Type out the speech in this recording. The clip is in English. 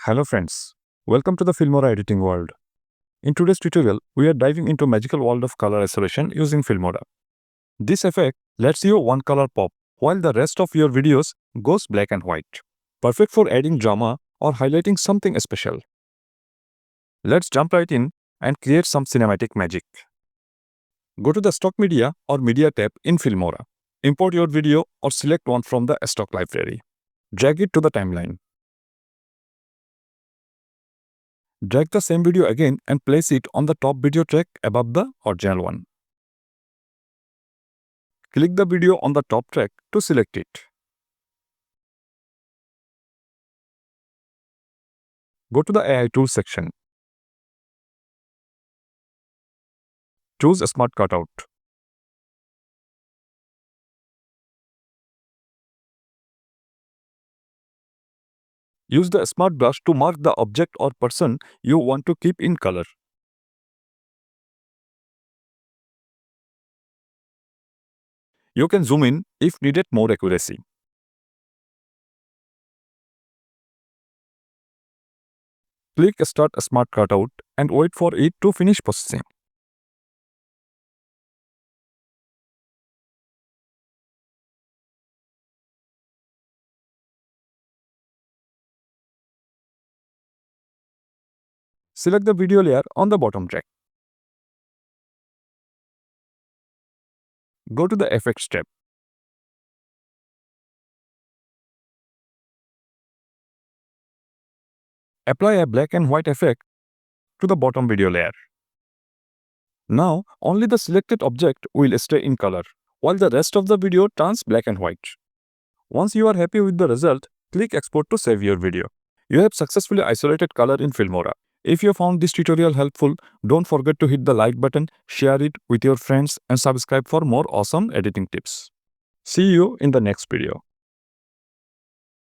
Hello friends, welcome to the Filmora editing world. In today's tutorial, we are diving into magical world of color isolation using Filmora. This effect lets you one color pop while the rest of your videos goes black and white. Perfect for adding drama or highlighting something special. Let's jump right in and create some cinematic magic. Go to the Stock Media or Media tab in Filmora. Import your video or select one from the stock library. Drag it to the timeline. Drag the same video again and place it on the top video track above the original one. Click the video on the top track to select it. Go to the AI Tools section. Choose a Smart Cutout. Use the Smart Brush to mark the object or person you want to keep in color. You can zoom in if needed more accuracy. Click Start a Smart Cutout and wait for it to finish processing. Select the video layer on the bottom track. Go to the Effects tab. Apply a black and white effect to the bottom video layer. Now, only the selected object will stay in color, while the rest of the video turns black and white. Once you are happy with the result, click Export to save your video. You have successfully isolated color in Filmora. If you found this tutorial helpful, don't forget to hit the like button, share it with your friends, and subscribe for more awesome editing tips. See you in the next video.